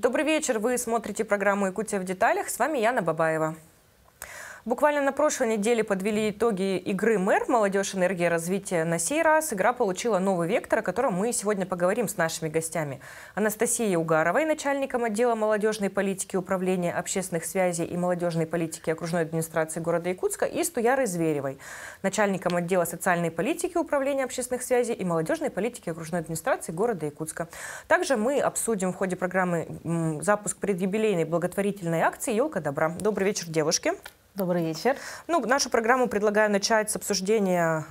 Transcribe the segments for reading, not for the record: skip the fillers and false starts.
Добрый вечер. Вы смотрите программу «Якутия в деталях». С вами Яна Бабаева. Буквально на прошлой неделе подвели итоги игры «Мэр. Молодежь. Энергия. Развитие». На сей раз игра получила новый вектор, о котором мы сегодня поговорим с нашими гостями. Анастасией Угаровой, начальником отдела молодежной политики Управления общественных связей и молодежной политики окружной администрации города Якутска, и Стуярой Зверевой, начальником отдела социальной политики Управления общественных связей и молодежной политики окружной администрации города Якутска. Также мы обсудим в ходе программы запуск предюбилейной благотворительной акции «Елка добра». Добрый вечер, девушки. Добрый вечер. Нашу программу предлагаю начать с обсуждения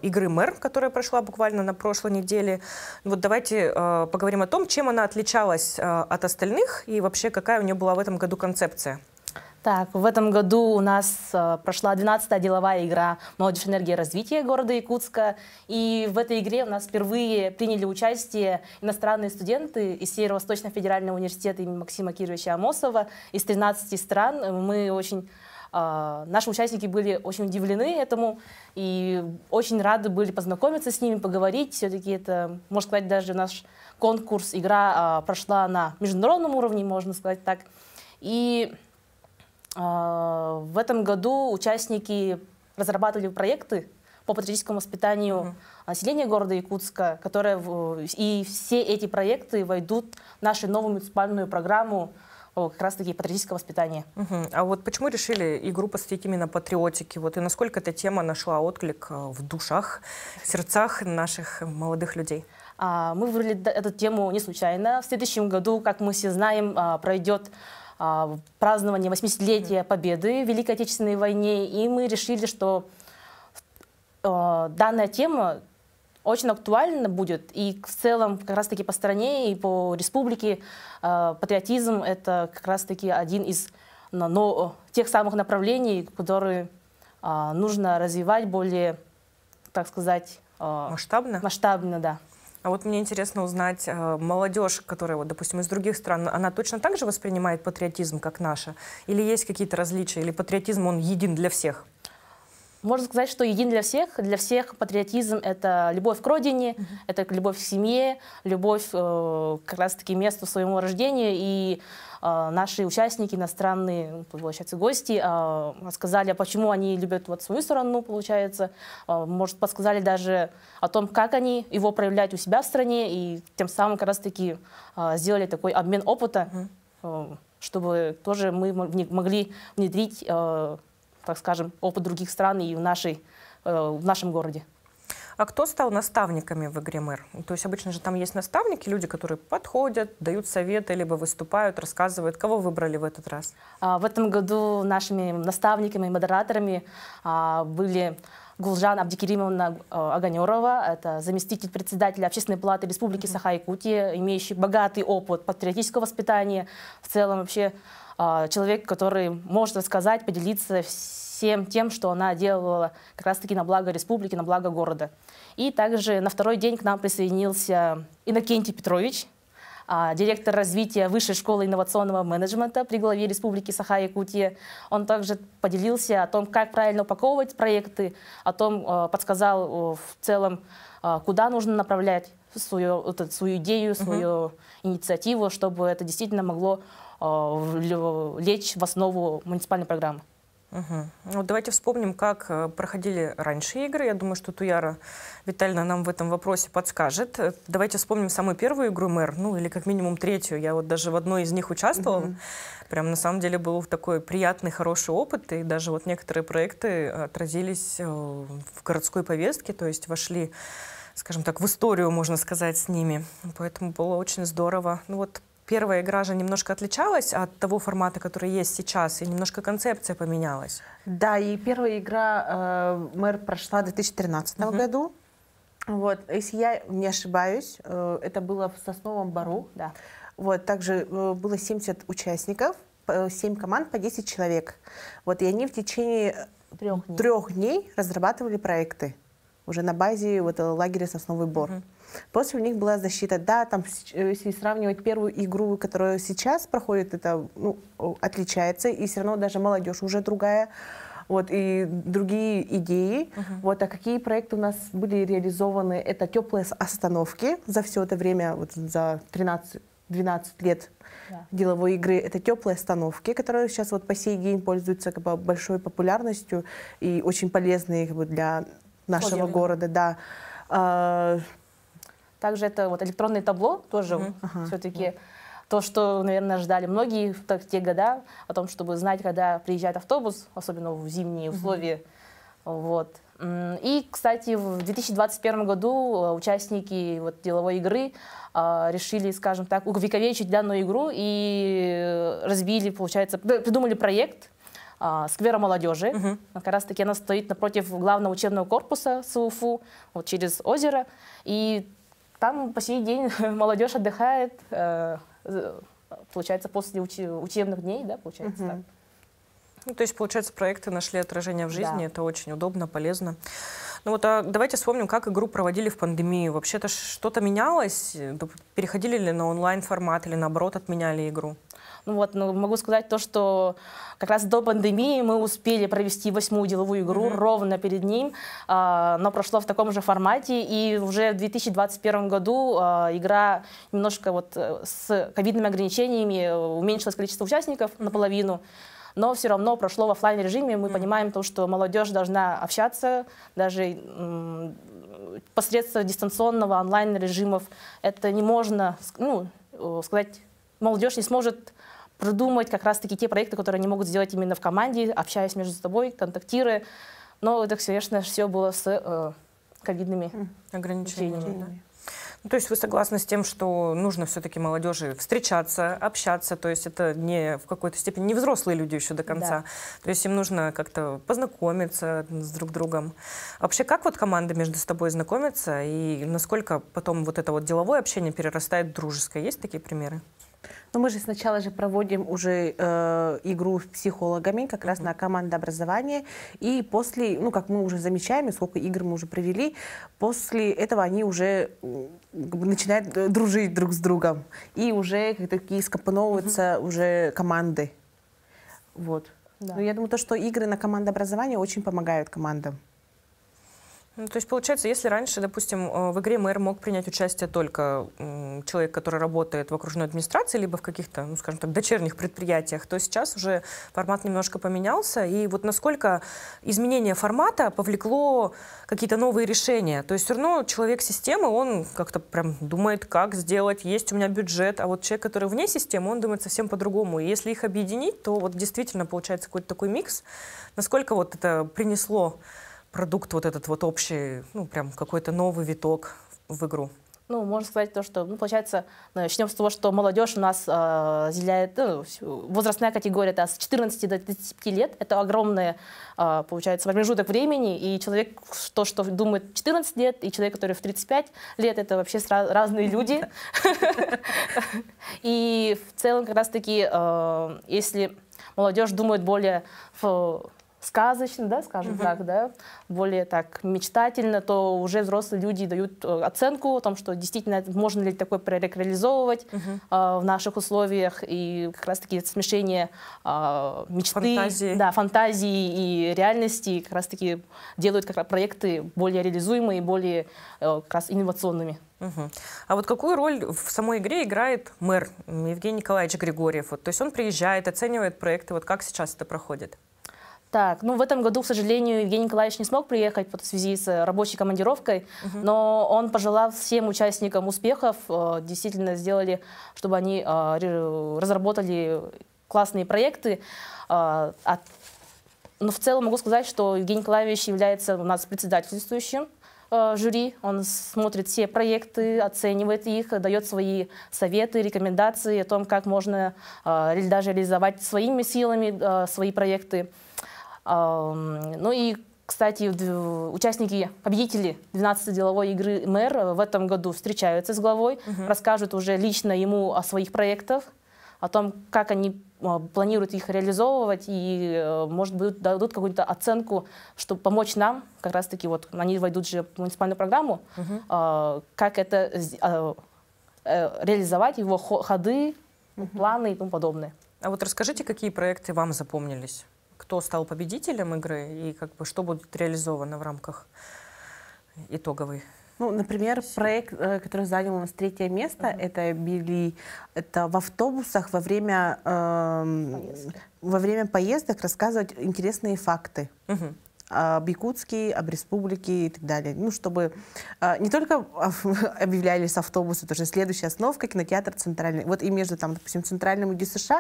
игры «Мэр», которая прошла буквально на прошлой неделе. Вот давайте поговорим о том, чем она отличалась от остальных и вообще какая у нее была в этом году концепция. Так, в этом году у нас прошла 12-я деловая игра «Молодежь. Энергия. Развитие» города Якутска. И в этой игре у нас впервые приняли участие иностранные студенты из Северо-Восточного федерального университета имени Максима Кировича Амосова из 13 стран. Наши участники были очень удивлены этому и очень рады были познакомиться с ними, поговорить. Все-таки это, можно сказать, даже наш конкурс, игра прошла на международном уровне, можно сказать так. И в этом году участники разрабатывали проекты по патриотическому воспитанию населения города Якутска, и все эти проекты войдут в нашу новую муниципальную программу как раз-таки патриотического воспитания. А вот почему решили игру посвятить именно патриотике? И насколько эта тема нашла отклик в душах, сердцах наших молодых людей? Мы выбрали эту тему не случайно. В следующем году, как мы все знаем, пройдет празднование 80-летия Победы в Великой Отечественной войне. И мы решили, что данная тема очень актуально будет, и в целом как раз-таки по стране и по республике патриотизм — это как раз-таки один из тех самых направлений, которые нужно развивать более, так сказать, масштабно? Масштабно, да. А вот мне интересно узнать, молодежь, которая, допустим, из других стран, она точно так же воспринимает патриотизм, как наша? Или есть какие-то различия? Или патриотизм, он един для всех? Можно сказать, что един для всех. Для всех патриотизм — это любовь к родине, это любовь к семье, любовь как раз-таки к месту своего рождения. И наши участники, иностранные, получается, гости, сказали, почему они любят свою страну, получается. Может, подсказали даже о том, как они его проявляют у себя в стране, и тем самым как раз-таки сделали такой обмен опыта, чтобы тоже мы могли внедрить, так скажем, опыт других стран и в нашем городе. А кто стал наставниками в игре «Мэр»? То есть обычно же там есть наставники, люди, которые подходят, дают советы, либо выступают, рассказывают. Кого выбрали в этот раз? В этом году нашими наставниками и модераторами были Гулжан Абдикеримовна Оганерова, это заместитель председателя Общественной палаты Республики Саха-Якутия, имеющий богатый опыт патриотического воспитания. В целом вообще человек, который может рассказать, поделиться всем тем, что она делала как раз-таки на благо республики, на благо города. И также на второй день к нам присоединился Иннокентий Петрович, директор развития Высшей школы инновационного менеджмента при главе Республики Саха-Якутия. Он также поделился о том, как правильно упаковывать проекты, подсказал в целом, куда нужно направлять свою идею, свою инициативу, чтобы это действительно могло лечь в основу муниципальной программы. Давайте вспомним, как проходили раньше игры. Я думаю, что Туяра Витальевна нам в этом вопросе подскажет. Давайте вспомним самую первую игру «Мэр», или как минимум третью. Я даже в одной из них участвовала. Прям на самом деле был такой приятный, хороший опыт. И даже некоторые проекты отразились в городской повестке, то есть вошли, скажем так, в историю, можно сказать, с ними. Поэтому было очень здорово. Первая игра же немножко отличалась от того формата, который есть сейчас, и немножко концепция поменялась. Да, и первая игра «Мэр» прошла в 2013 году. Если я не ошибаюсь, это было в Сосновом Бору. Да. Также было 70 участников, 7 команд по 10 человек. И они в течение 3 дней разрабатывали проекты уже на базе лагеря «Сосновый Бор». После у них была защита. Да, там, если сравнивать первую игру, которая сейчас проходит, это отличается. И все равно даже молодежь уже другая. И другие идеи. А какие проекты у нас были реализованы? Это теплые остановки за все это время, за 13 12 лет деловой игры. Это теплые остановки, которые сейчас вот по сей день пользуются как бы большой популярностью и очень полезны как бы для нашего города. Да. Также это вот электронное табло тоже все-таки то, что, наверное, ждали многие в те годы, о том, чтобы знать, когда приезжает автобус, особенно в зимние условия. Вот. И, кстати, в 2021 году участники вот деловой игры решили, скажем так, увековечить данную игру и разбили, получается, придумали проект сквера молодежи. Как раз-таки она стоит напротив главного учебного корпуса СУФУ, вот через озеро. И там по сей день молодежь отдыхает, получается, после учебных дней, да, получается так. Ну, то есть, получается, проекты нашли отражение в жизни, это очень удобно, полезно. Ну вот, а давайте вспомним, как игру проводили в пандемию. Вообще-то что-то менялось? Переходили ли на онлайн-формат или, наоборот, отменяли игру? Ну вот, могу сказать то, что как раз до пандемии мы успели провести 8-ю деловую игру ровно перед ним, но прошло в таком же формате, и уже в 2021 году игра немножко вот с ковидными ограничениями уменьшилось количество участников наполовину. Но все равно прошло в офлайн режиме. Мы понимаем то, что молодежь должна общаться, даже посредством дистанционного онлайн режимов. Это не можно, ну, сказать, молодежь не сможет продумать как раз-таки те проекты, которые они могут сделать именно в команде, общаясь между собой, контактируя. Но это, конечно, все было с ковидными ограничениями. Да? Ну, то есть вы согласны с тем, что нужно все-таки молодежи встречаться, общаться, то есть это не в какой-то степени не взрослые люди еще до конца, то есть им нужно как-то познакомиться с друг другом. А вообще, как вот команда между собой знакомится и насколько потом вот это вот деловое общение перерастает в дружеское? Есть такие примеры? Но мы же сначала же проводим уже игру с психологами, как раз на командообразование. И после, ну, как мы уже замечаем, сколько игр мы уже провели, после этого они уже начинают дружить друг с другом. И уже такие скомпоновываются уже команды. Вот. Да. Но я думаю, что игры на командообразование очень помогают командам. Ну, то есть, получается, если раньше, допустим, в игре мэр мог принять участие только человек, который работает в окружной администрации, либо в каких-то, ну, скажем так, дочерних предприятиях, то сейчас уже формат немножко поменялся. И вот насколько изменение формата повлекло какие-то новые решения? То есть все равно человек системы, он как-то прям думает, как сделать, есть у меня бюджет, а вот человек, который вне системы, он думает совсем по-другому. И если их объединить, то вот действительно получается какой-то такой микс. Насколько вот это принесло продукт вот этот вот общий, ну, прям какой-то новый виток в игру? Ну, можно сказать то, что, ну, получается, начнем с того, что молодежь у нас разделяет, ну, возрастная категория, это с 14 до 35 лет, это огромный, получается, промежуток времени, и человек, что думает 14 лет, и человек, который в 35 лет, это вообще разные люди. И в целом, как раз-таки, если молодежь думает более сказочно, да, скажем так, да, более так мечтательно, то уже взрослые люди дают оценку о том, что действительно можно ли такой проект реализовывать в наших условиях, и как раз-таки смешение мечты, фантазии и реальности как раз-таки делают проекты более реализуемые и более как раз инновационными. А вот какую роль в самой игре играет мэр Евгений Николаевич Григорьев? Вот, то есть он приезжает, оценивает проекты, вот как сейчас это проходит? Так, ну в этом году, к сожалению, Евгений Николаевич не смог приехать в связи с рабочей командировкой, но он пожелал всем участникам успехов, действительно сделали, чтобы они разработали классные проекты. Но в целом могу сказать, что Евгений Николаевич является у нас председательствующим жюри, он смотрит все проекты, оценивает их, дает свои советы, рекомендации о том, как можно даже реализовать своими силами свои проекты. Ну и, кстати, участники, победители 12-й деловой игры «Мэр» в этом году встречаются с главой, расскажут уже лично ему о своих проектах, о том, как они планируют их реализовывать, и, может быть, дадут какую-то оценку, чтобы помочь нам, как раз-таки, вот они войдут же в муниципальную программу, как это реализовать, его ходы, планы и тому подобное. А вот расскажите, какие проекты вам запомнились? Кто стал победителем игры и как бы что будет реализовано в рамках итоговой? Ну, например, проект, который занял у нас 3-е место, это в автобусах во время поездок рассказывать интересные факты. Об Якутске, об республике и так далее. Ну, чтобы не только объявлялись автобусы, тоже следующая остановка, кинотеатр Центральный. Вот и между, там, допустим, Центральным и ДЮСШ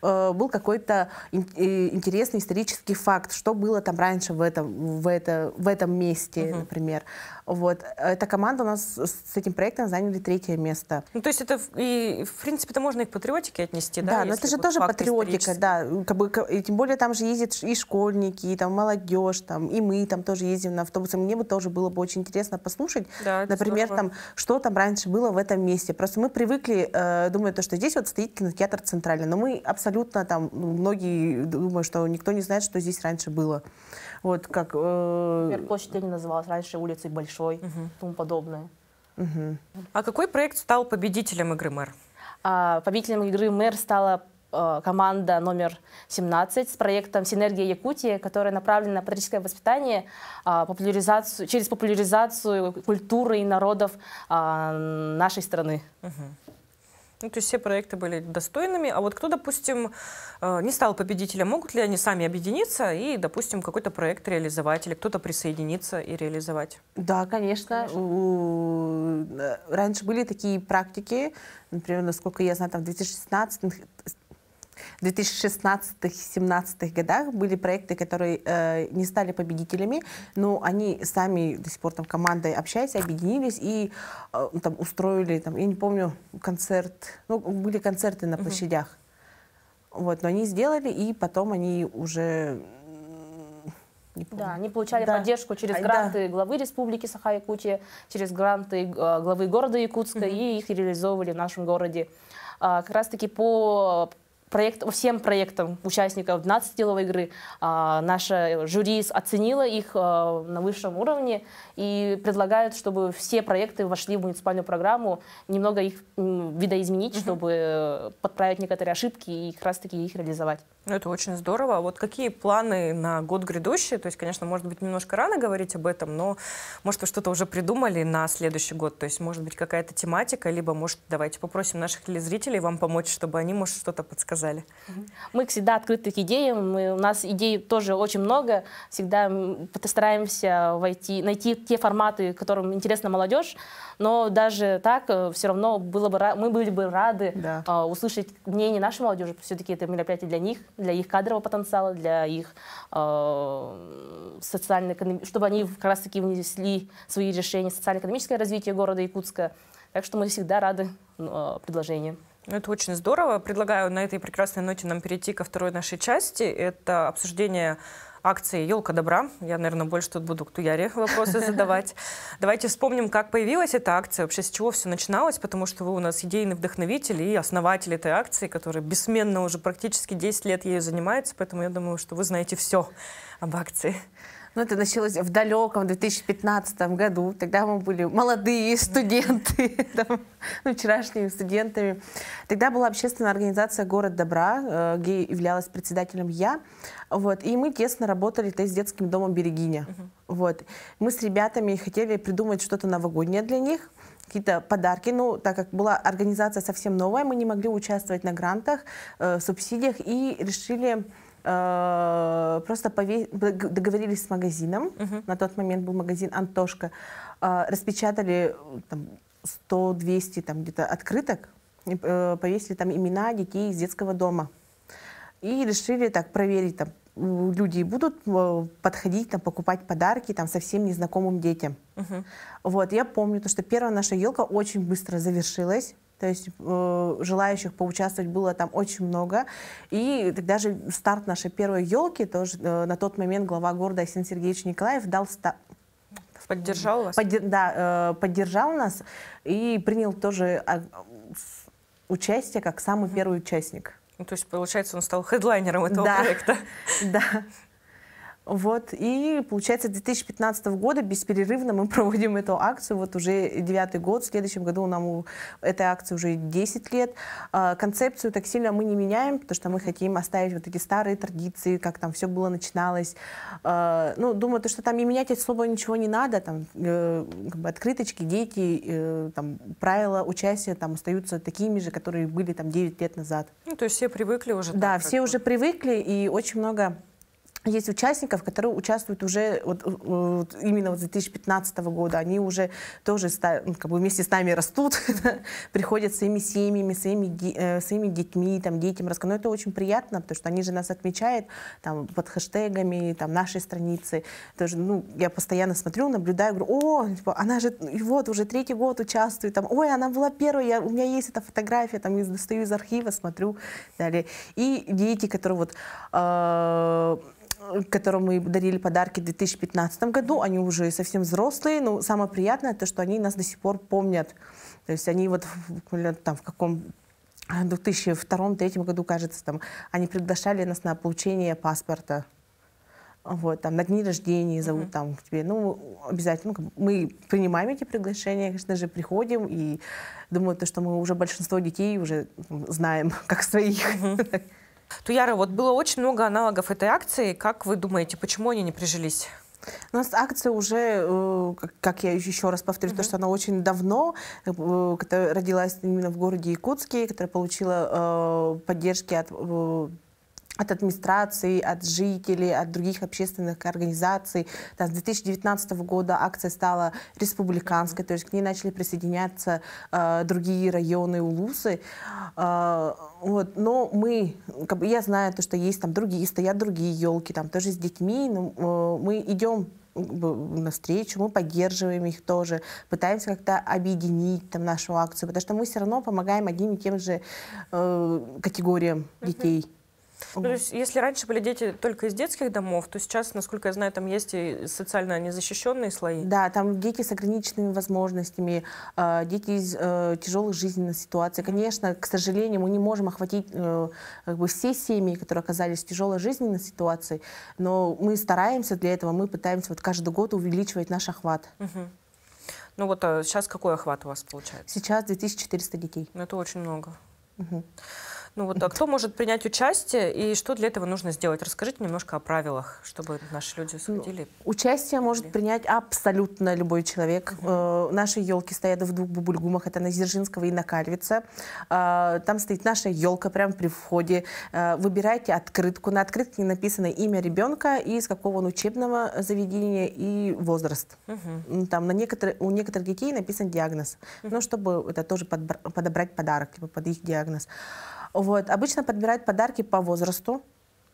был какой-то интересный исторический факт, что было там раньше в этом месте, например. Вот. Эта команда у нас с этим проектом заняли 3-е место. Ну, то есть это, и, в принципе, это можно и к патриотике отнести, да? Да, но это же тоже патриотика, да. И тем более там же ездят и школьники, и там молодежь, там, и мы там тоже ездим на автобусе. Мне бы тоже было бы очень интересно послушать, да, например, там, что там раньше было в этом месте. Просто мы привыкли, думаю, то, что здесь вот стоит кинотеатр Центральный, но мы абсолютно там, многие думают, что никто не знает, что здесь раньше было. Вот как... Например, площадь Ленина называлась раньше улицей Большой, и тому подобное. А какой проект стал победителем игры «Мэр»? Победителем игры «Мэр» стала команда номер 17 с проектом «Синергия Якутии», которая направлена на патриотическое воспитание, через популяризацию культуры и народов нашей страны. Ну, то есть все проекты были достойными. А вот кто, допустим, не стал победителем, могут ли они сами объединиться и, допустим, какой-то проект реализовать, или кто-то присоединиться и реализовать? Да, конечно. Раньше были такие практики, например, насколько я знаю, там в 2016-2017 годах были проекты, которые не стали победителями, но они сами до сих пор там командой общались, объединились и там устроили, там, я не помню, концерт, ну, были концерты на площадях. Вот, но они сделали, и потом они уже... Да, они получали поддержку через гранты главы Республики Саха-Якутия, через гранты главы города Якутска, и их реализовывали в нашем городе. Как раз-таки по всем проектам участников 12-деловой игры наша жюри оценила их на высшем уровне и предлагают, чтобы все проекты вошли в муниципальную программу, немного их видоизменить, чтобы подправить некоторые ошибки и как раз-таки их реализовать. Ну, это очень здорово. А вот какие планы на год грядущий? То есть, конечно, может быть, немножко рано говорить об этом, но, может, вы что-то уже придумали на следующий год? То есть, может быть, какая-то тематика, либо, может, давайте попросим наших телезрителей вам помочь, чтобы они, может, что-то подсказали. Мы всегда открыты к идеям. У нас идей тоже очень много. Всегда стараемся найти те форматы, которым интересна молодежь. Но даже так, все равно мы были бы рады услышать мнение нашей молодежи. Все-таки это мероприятие для них, для их кадрового потенциала, для их социально-экономического, чтобы они как раз-таки внесли свои решения в социально-экономическое развитие города Якутска. Так что мы всегда рады предложениям. Это очень здорово. Предлагаю на этой прекрасной ноте нам перейти ко второй нашей части. Это обсуждение акции «Елка добра». Я, наверное, больше тут буду к Туяре вопросы задавать. Давайте вспомним, как появилась эта акция, вообще с чего все начиналось, потому что вы у нас идейный вдохновитель и основатель этой акции, который бессменно уже практически 10 лет ею занимается, поэтому я думаю, что вы знаете все об акции. Ну, это началось в далеком 2015 году. Тогда мы были молодые студенты, вчерашними студентами. Тогда была общественная организация «Город добра», где являлась председателем я. Вот, и мы тесно работали с детским домом «Берегиня». Вот. Мы с ребятами хотели придумать что-то новогоднее для них, какие-то подарки. Ну, так как была организация совсем новая, мы не могли участвовать на грантах, субсидиях и решили... Просто договорились с магазином, на тот момент был магазин «Антошка», распечатали 100-200 где-то открыток, повесили там имена детей из детского дома. И решили так проверить, люди будут подходить, покупать подарки совсем незнакомым детям. Вот, я помню, что первая наша елка очень быстро завершилась. То есть желающих поучаствовать было там очень много. И тогда же старт нашей первой елки, тоже на тот момент глава города Арсений Сергеевич Николаев дал старт. Поддержал вас? Поддержал нас и принял тоже участие как самый первый участник. Ну, то есть, получается, он стал хедлайнером этого проекта. Да. Вот, и получается, с 2015 года бесперерывно мы проводим эту акцию, вот уже 9-й год, в следующем году нам этой акции уже 10 лет. Концепцию так сильно мы не меняем, потому что мы хотим оставить вот эти старые традиции, как там все было начиналось. Ну, думаю, то, что там и менять особо ничего не надо, там, как бы открыточки, дети, там, правила участия там остаются такими же, которые были там 9 лет назад. Ну, то есть все привыкли уже? Да, так, все уже привыкли, и очень много... Есть участников, которые участвуют уже именно вот с 2015 года. Они уже тоже как бы вместе с нами растут, приходят своими семьями, своими детьми, там, детям рассказывают. Но это очень приятно, потому что они же нас отмечают там, под хэштегами там, нашей страницы. Тоже, ну, я постоянно смотрю, наблюдаю, говорю, о, типа, она же вот уже 3-й год участвует. Там, ой, она была первой, у меня есть эта фотография, там, я достаю из архива, смотрю. Далее. И дети, которые вот... которым мы дарили подарки в 2015 году, они уже совсем взрослые, но самое приятное то, что они нас до сих пор помнят. То есть они вот там в каком 2002-2003 году, кажется, там, они приглашали нас на получение паспорта. Вот, там, на дни рождения зовут там к тебе. Ну, обязательно. Ну, мы принимаем эти приглашения, конечно же, приходим и думаю, то, что мы уже большинство детей уже знаем как своих. Туяра, вот было очень много аналогов этой акции. Как вы думаете, почему они не прижились? У нас акция уже, как я еще раз повторю, то, что она очень давно, которая родилась именно в городе Якутске, которая получила поддержки от администрации, от жителей, от других общественных организаций. Там, с 2019 года акция стала республиканской, то есть к ней начали присоединяться другие районы Улусы. Вот. Но мы, как бы, я знаю, то, что есть там стоят другие елки, там тоже с детьми, но мы идем навстречу, мы поддерживаем их тоже, пытаемся как-то объединить там, нашу акцию, потому что мы все равно помогаем одним и тем же категориям детей. Ну, то есть, если раньше были дети только из детских домов, то сейчас, насколько я знаю, там есть и социально незащищенные слои. Да, там дети с ограниченными возможностями, дети из тяжелых жизненных ситуаций. Конечно, к сожалению, мы не можем охватить как бы все семьи, которые оказались в тяжелой жизненной ситуации, но мы стараемся для этого, мы пытаемся вот каждый год увеличивать наш охват. Ну вот сейчас какой охват у вас получается? Сейчас 2400 детей. Ну, это очень много. Ну вот, а кто может принять участие и что для этого нужно сделать? Расскажите немножко о правилах, чтобы наши люди сходили. Участие может принять абсолютно любой человек. Наши елки стоят в 2 бабульгумах, это на Дзержинского и на Кальвица. Там стоит наша елка прямо при входе. Выбирайте открытку. На открытке написано имя ребенка и из какого он учебного заведения и возраст. Там у некоторых детей написан диагноз, ну, чтобы это тоже подобрать подарок типа, под их диагноз. Вот. Обычно подбирают подарки по возрасту.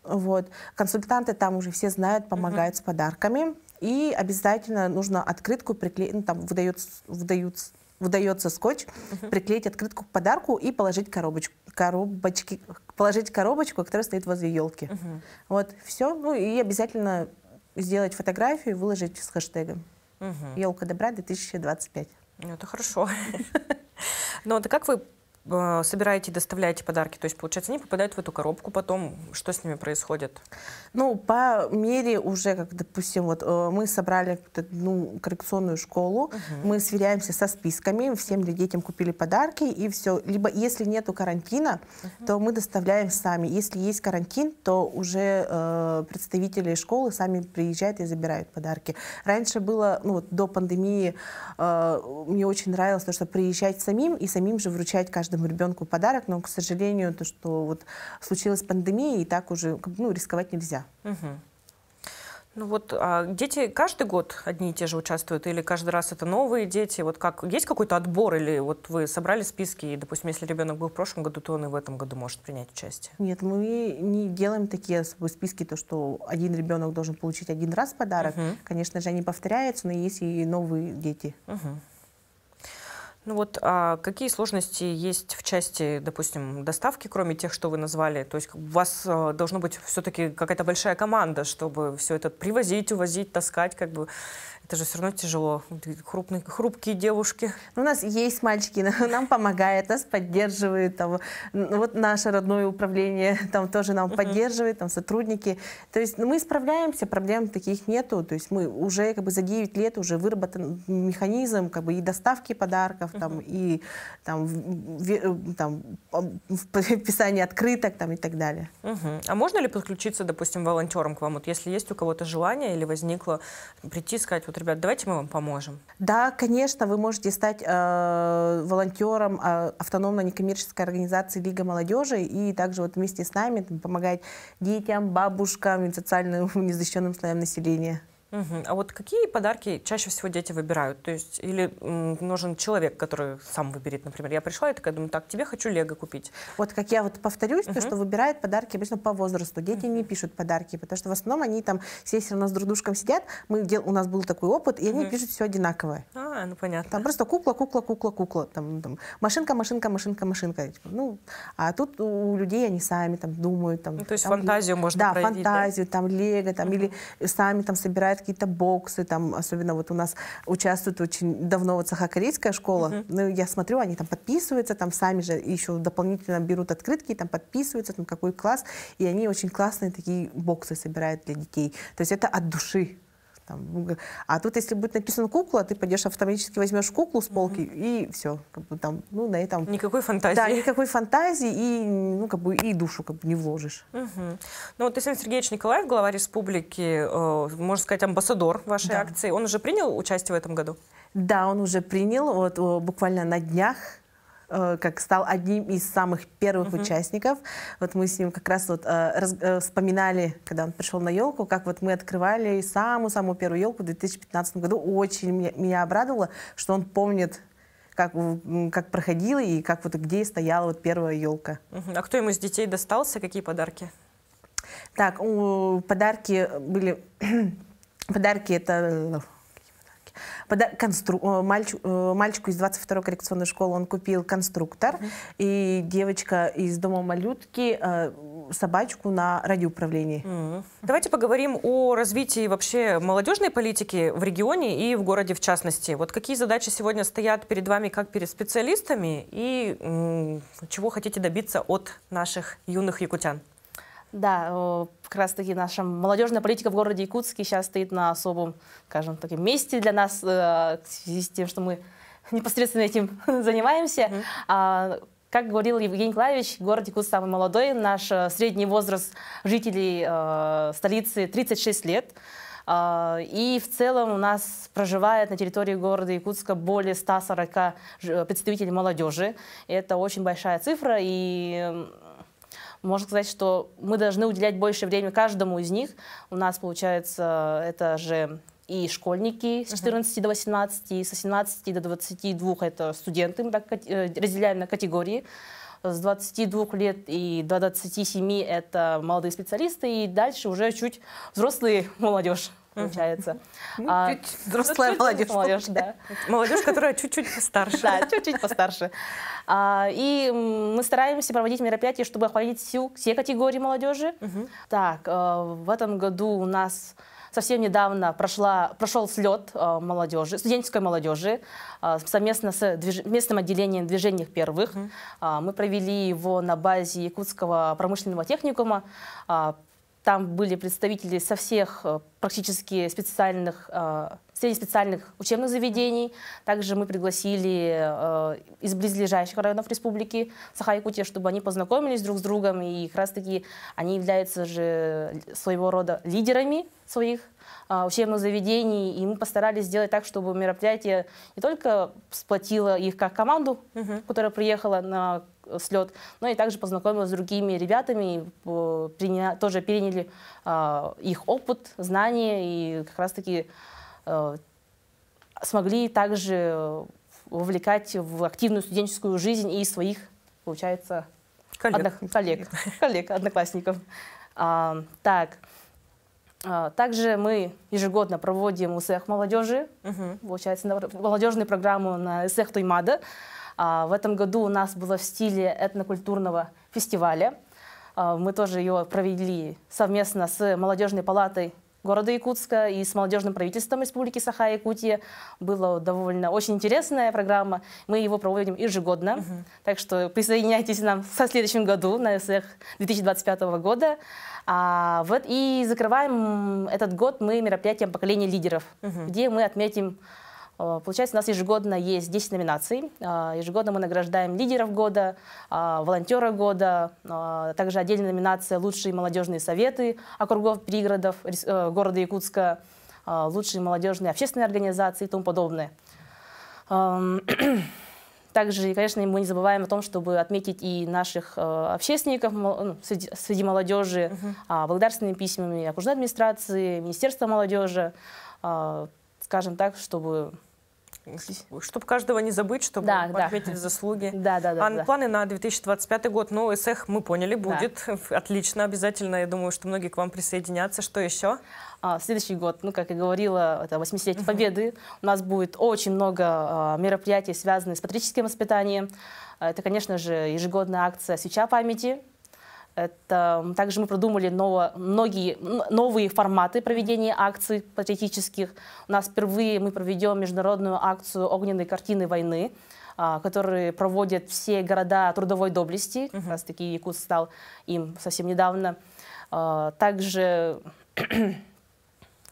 Вот. Консультанты там уже все знают, помогают с подарками. И обязательно нужно открытку приклеить, ну, там выдается скотч, приклеить открытку к подарку и положить положить коробочку, которая стоит возле елки. Вот, все. Ну и обязательно сделать фотографию и выложить с хэштегом «Елка добра 2025». Это хорошо. Но это как вы собираете и доставляете подарки? То есть, получается, они попадают в эту коробку, потом что с ними происходит? Ну, по мере уже, как, допустим, вот мы собрали коррекционную школу, мы сверяемся со списками, всем ли детям купили подарки, и все. Либо, если нету карантина, то мы доставляем сами. Если есть карантин, то уже представители школы сами приезжают и забирают подарки. Раньше было, ну, вот, до пандемии, мне очень нравилось то, что приезжать самим и самим же вручать каждому ребенку подарок, но, к сожалению, то, что вот случилась пандемия, и так уже, ну, рисковать нельзя. Ну вот, а дети каждый год одни и те же участвуют, или каждый раз это новые дети? Вот как, есть какой-то отбор, или вот вы собрали списки, и, допустим, если ребенок был в прошлом году, то он и в этом году может принять участие? Нет, мы не делаем такие списки, то, что один ребенок должен получить один раз подарок. Конечно же, они повторяются, но есть и новые дети. Ну вот, а какие сложности есть в части, допустим, доставки, кроме тех, что вы назвали? То есть у вас должна быть все-таки какая-то большая команда, чтобы все это привозить, увозить, таскать, как бы. Это же все равно тяжело. Хрупкие девушки. У нас есть мальчики, нам помогают, нас поддерживают. Там, вот наше родное управление там тоже нам поддерживает, там сотрудники. То есть мы справляемся, проблем таких нету. То есть мы уже как бы за 9 лет уже выработан механизм как бы и доставки подарков, там, и там, писание открыток там, и так далее. А можно ли подключиться, допустим, волонтером к вам? Вот если есть у кого-то желание или возникло прийти и сказать, вот, ребят, давайте мы вам поможем. Да, конечно, вы можете стать волонтером автономной некоммерческой организации Лига молодежи и также вот вместе с нами помогать детям, бабушкам и социально незащищенным слоям населения. А вот какие подарки чаще всего дети выбирают? То есть или нужен человек, который сам выберет, например. Я пришла и такая думаю, так, тебе хочу лего купить. Вот как я вот повторюсь, то, что выбирают подарки обычно по возрасту. Дети не пишут подарки, потому что в основном они там все равно с друг дружком сидят. У нас был такой опыт, и они пишут все одинаковое. Ну понятно. Там просто кукла, кукла, кукла, кукла. Там, машинка, машинка, машинка, машинка. Ну, а тут у людей они сами там думают. Там, то есть там, фантазию можно проявить, фантазию, там лего, там, или сами там собирают какие-то боксы, там, особенно вот у нас участвует очень давно вот сахакорейская школа, ну, я смотрю, они там подписываются, там сами же еще дополнительно берут открытки, там подписываются, там какой класс, и они очень классные такие боксы собирают для детей. То есть это от души. А тут, если будет написано кукла, ты пойдешь автоматически возьмешь куклу с полки и все, как бы там, ну на этом. Никакой фантазии. Да, никакой фантазии и, ну как бы и душу как бы не вложишь. Ну вот Исаин Сергеевич Николаев, глава республики, можно сказать, амбассадор вашей акции, он уже принял участие в этом году? Да, он уже принял, вот буквально на днях. Как стал одним из самых первых участников. Вот мы с ним как раз вот вспоминали, когда он пришел на елку, как вот мы открывали самую-самую первую елку в 2015 году. Очень меня обрадовало, что он помнит, как проходило и как вот где стояла вот первая елка. А кто ему из детей достался? Какие подарки? Так, подарки были... Подарки это... Мальчику из 22-й коррекционной школы он купил конструктор, и девочка из дома малютки собачку на радиоуправлении. Давайте поговорим о развитии вообще молодежной политики в регионе и в городе в частности. Вот какие задачи сегодня стоят перед вами как перед специалистами и чего хотите добиться от наших юных якутян? Да, как раз таки наша молодежная политика в городе Якутске сейчас стоит на особом, скажем, таком месте для нас, в связи с тем, что мы непосредственно этим занимаемся. Как говорил Евгений Николаевич, город Якутск самый молодой, наш средний возраст жителей столицы 36 лет. И в целом у нас проживает на территории города Якутска более 140 представителей молодежи. Это очень большая цифра, и можно сказать, что мы должны уделять больше времени каждому из них. У нас, получается, это же и школьники с 14 до 18, и с 18 до 22 это студенты, мы так разделяем на категории. С 22 лет и до 27 это молодые специалисты, и дальше уже чуть взрослые молодежь. Получается. Чуть взрослая молодежь. Да. Молодежь, которая чуть-чуть постарше. Да, чуть-чуть постарше. И мы стараемся проводить мероприятия, чтобы охватить все категории молодежи. Так, в этом году у нас совсем недавно прошел слет молодежи, студенческой молодежи совместно с местным отделением движения первых. Мы провели его на базе Якутского промышленного техникума. Там были представители со всех практически среднеспециальных учебных заведений. Также мы пригласили из близлежащих районов республики Саха-Якутия, чтобы они познакомились друг с другом. И как раз-таки они являются же своего рода лидерами своих учебных заведений. И мы постарались сделать так, чтобы мероприятие не только сплотило их как команду, которая приехала на слет, но и также познакомилась с другими ребятами, тоже переняли их опыт, знания и как раз-таки смогли также вовлекать в активную студенческую жизнь и своих, получается, коллег, одноклассников. Также мы ежегодно проводим УСЭХ молодежи, получается, молодежную программу на УСЭХ Тоймада. В этом году у нас было в стиле этнокультурного фестиваля. Мы тоже ее провели совместно с молодежной палатой города Якутска и с молодежным правительством Республики Саха-Якутия. Была довольно очень интересная программа. Мы его проводим ежегодно. Так что присоединяйтесь к нам в следующем году, на СЭХ 2025 года. И закрываем этот год мы мероприятием «Поколение лидеров», где мы отметим. Получается, у нас ежегодно есть 10 номинаций. Ежегодно мы награждаем лидеров года, волонтера года, также отдельная номинация «Лучшие молодежные советы округов, пригородов города Якутска», «Лучшие молодежные общественные организации» и тому подобное. Также, конечно, мы не забываем о том, чтобы отметить и наших общественников среди молодежи благодарственными письмами окружной администрации, Министерства молодежи, скажем так, чтобы каждого не забыть, чтобы отметить заслуги. Планы на 2025 год, ну, СЭХ, мы поняли, будет. Отлично, обязательно. Я думаю, что многие к вам присоединятся. Что еще? Следующий год, ну, как я говорила, это 80-летие Победы. У нас будет очень много мероприятий, связанных с патриотическим воспитанием. Это, конечно же, ежегодная акция «Свеча памяти». Также мы продумали многие новые форматы проведения акций патриотических. У нас впервые мы проведем международную акцию огненной картины войны, которую проводят все города трудовой доблести. Как раз таки Якутск стал им совсем недавно. Также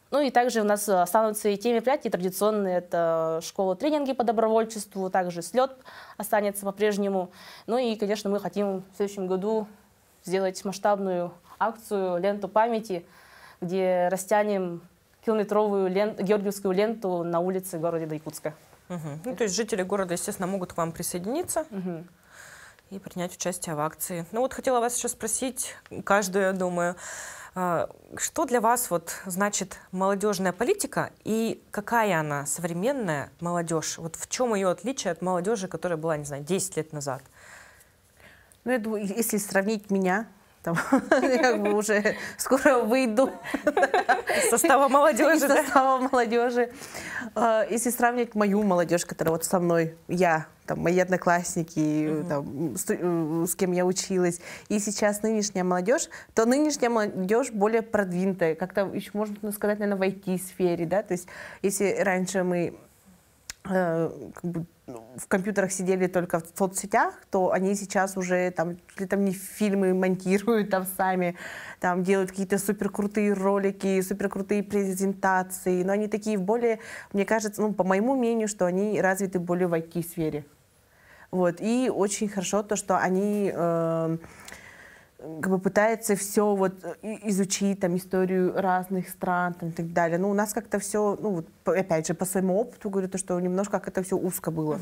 у нас останутся и те мероприятия традиционные. Это школа-тренинги по добровольчеству, также слет останется по-прежнему. Ну и, конечно, мы хотим в следующем году сделать масштабную акцию «Ленту памяти», где растянем километровую георгиевскую ленту на улице города Якутска. Ну, то есть жители города, естественно, могут к вам присоединиться и принять участие в акции. Ну вот хотела вас еще спросить, каждую, я думаю, что для вас значит молодежная политика и какая она современная молодежь? Вот в чем ее отличие от молодежи, которая была, не знаю, 10 лет назад? Ну, я думаю, если сравнить меня, там, я как бы уже скоро выйду из состава молодежи. Если сравнить мою молодежь, которая вот со мной, мои одноклассники, с кем я училась, и сейчас нынешняя молодежь, то нынешняя молодежь более продвинутая, как-то еще можно сказать, наверное, в IT-сфере, да, то есть если раньше мы в компьютерах сидели только в соцсетях, то они сейчас уже не фильмы монтируют сами, делают какие-то суперкрутые ролики, суперкрутые презентации, но они такие более, мне кажется, по моему мнению, что они развиты более в IT-сфере. Вот. И очень хорошо то, что они пытаются все изучить, историю разных стран и так далее. Но у нас как-то все, опять же, по своему опыту говорю, то, что немножко как это все узко было.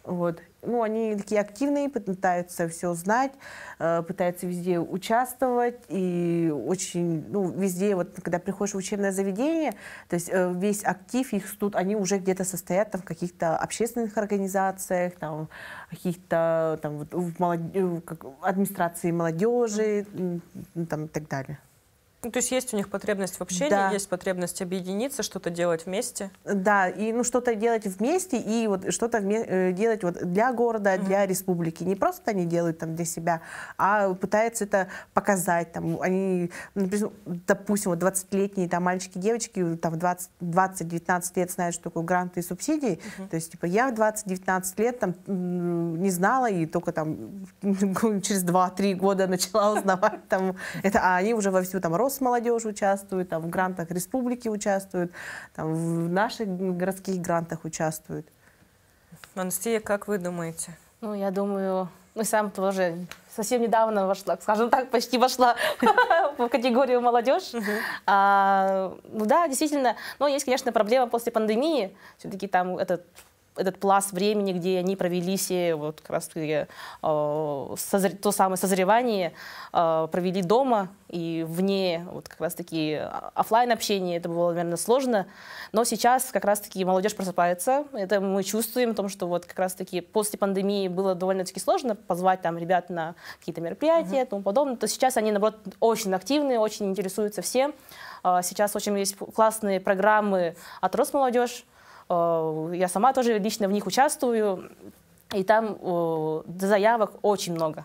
Вот. Ну, они такие активные, пытаются все знать, пытаются везде участвовать. И очень, везде, когда приходишь в учебное заведение, то есть весь актив их тут, они уже где-то состоят в каких-то общественных организациях, каких-то в администрации молодежи, и так далее. Ну, то есть есть у них потребность в общении, есть потребность объединиться, что-то делать вместе. Да, и что-то делать вместе, и что-то делать для города, для республики. Не просто они делают для себя, а пытаются это показать. Они, допустим, 20-летние мальчики, девочки, в 20-19 лет знают, что такое гранты и субсидии. То есть, я в 20-19 лет не знала, и только через 2-3 года начала узнавать это, а они уже вовсю Росмолодежь участвует, в грантах республики участвуют, в наших городских грантах участвуют. Анастасия, как вы думаете? Ну, я думаю, сам тоже совсем недавно вошла, скажем так, почти вошла в категорию молодежь. Да, действительно, но есть, конечно, проблема после пандемии. Все-таки этот пласт времени, где они провели все как раз то самое созревание, провели дома и вне как раз-таки офлайн общения, это было, наверное, сложно. Но сейчас как раз-таки молодежь просыпается, это мы чувствуем, потому что как раз-таки после пандемии было довольно-таки сложно позвать ребят на какие-то мероприятия и тому подобное. То сейчас они, наоборот, очень активны, очень интересуются всем. Сейчас очень есть классные программы от Росмолодежь. Я сама тоже лично в них участвую, и там заявок очень много.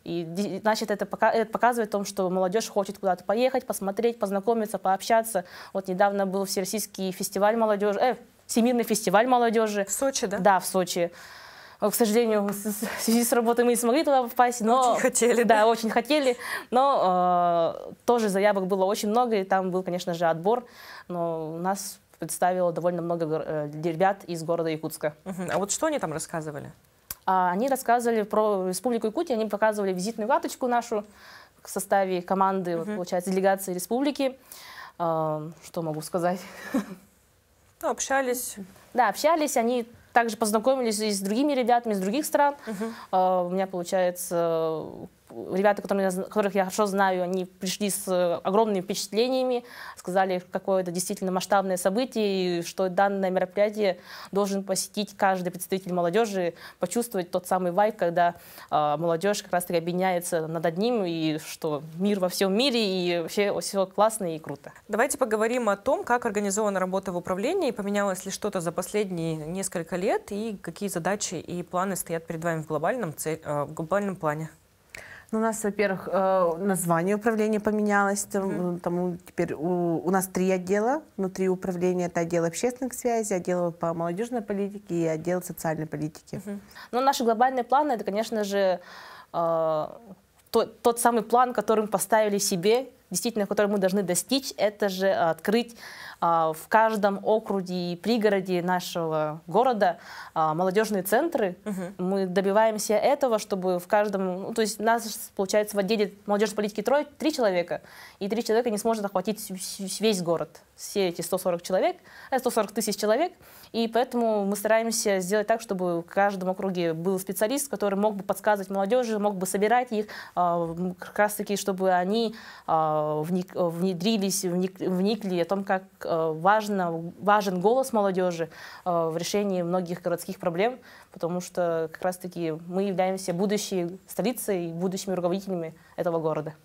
И значит, это показывает о том, что молодежь хочет куда-то поехать, посмотреть, познакомиться, пообщаться. Вот недавно был Всероссийский фестиваль молодежи, Всемирный фестиваль молодежи. В Сочи, да? Да, в Сочи. К сожалению, в связи с работой мы не смогли туда попасть. Но, очень хотели. Да, очень хотели. Но тоже заявок было очень много, и там был, конечно же, отбор. Но нас представило довольно много ребят из города Якутска. А вот что они там рассказывали? Они рассказывали про Республику Якутия, они показывали визитную карточку нашу в составе команды, вот, получается, делегации республики. Что могу сказать? Ну, общались. Да, общались, они также познакомились и с другими ребятами из других стран. У меня, получается, ребята, которых я хорошо знаю, они пришли с огромными впечатлениями, сказали, какое это действительно масштабное событие, и что данное мероприятие должен посетить каждый представитель молодежи, почувствовать тот самый вайб, когда молодежь как раз-таки объединяется над одним, и что мир во всем мире, и вообще все классно и круто. Давайте поговорим о том, как организована работа в управлении, поменялось ли что-то за последние несколько лет, и какие задачи и планы стоят перед вами в глобальном плане. Ну, у нас, во-первых, название управления поменялось. Теперь у нас 3 отдела внутри управления. Это отдел общественных связей, отдел по молодежной политике и отдел социальной политики. Но наши глобальные планы, это, конечно же, тот самый план, который мы поставили себе, действительно, который мы должны достичь, это же открыть в каждом округе и пригороде нашего города молодежные центры. Мы добиваемся этого, чтобы в каждом... Ну, то есть у нас, получается, в отделе молодежной политики 3 человека, и 3 человека не сможет охватить весь город. Все эти 140 тысяч человек. И поэтому мы стараемся сделать так, чтобы в каждом округе был специалист, который мог бы подсказывать молодежи, мог бы собирать их, как раз-таки, чтобы они внедрились, вникли о том, как важен голос молодежи в решении многих городских проблем, потому что как раз-таки мы являемся будущей столицей, будущими руководителями этого города.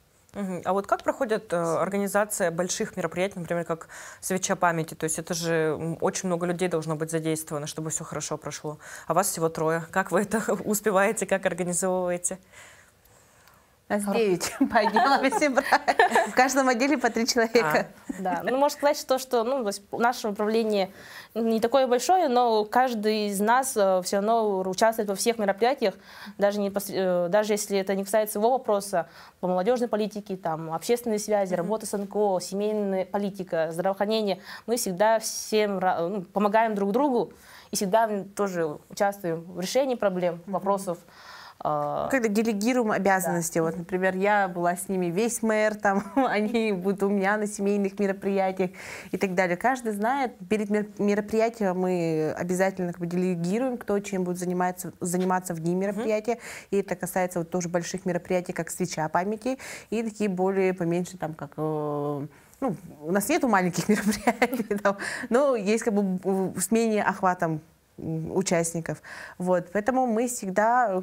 А вот как проходит организация больших мероприятий, например, как Свеча памяти? То есть это же очень много людей должно быть задействовано, чтобы все хорошо прошло. А вас всего 3. Как вы это успеваете, как организовываете? Нас 9 по отделам, если брать. В каждом отделе по 3 человека. Да, ну можно сказать, что наше управление не такое большое, но каждый из нас все равно участвует во всех мероприятиях, даже если это не касается его вопроса, по молодежной политике, там, общественные связи, работа с НКО, семейная политика, здравоохранение. Мы всегда всем помогаем друг другу и всегда тоже участвуем в решении проблем, вопросов. Когда делегируем обязанности, вот, например, я была с ними весь мэр, там, они будут у меня на семейных мероприятиях и так далее. Каждый знает, перед мероприятием мы обязательно делегируем, кто чем будет заниматься в дни мероприятия. И это касается вот тоже больших мероприятий, как Свеча памяти, и такие более поменьше, там, как... у нас нету маленьких мероприятий, но есть как бы с менее охватом участников. Вот. Поэтому мы всегда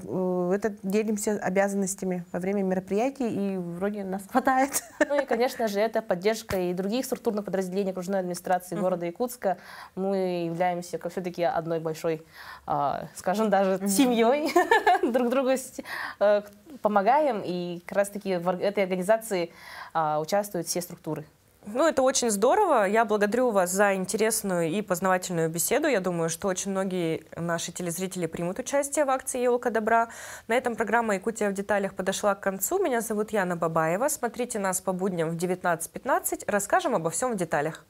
делимся обязанностями во время мероприятий, и вроде нас хватает. Ну и, конечно же, это поддержка и других структурных подразделений окружной администрации города Якутска. Мы являемся все-таки одной большой, скажем, даже семьей. Друг другу помогаем, и как раз-таки в этой организации участвуют все структуры. Ну, это очень здорово. Я благодарю вас за интересную и познавательную беседу. Я думаю, что очень многие наши телезрители примут участие в акции «Елка добра». На этом программа «Якутия в деталях» подошла к концу. Меня зовут Яна Бабаева. Смотрите нас по будням в 19:15. Расскажем обо всем в деталях.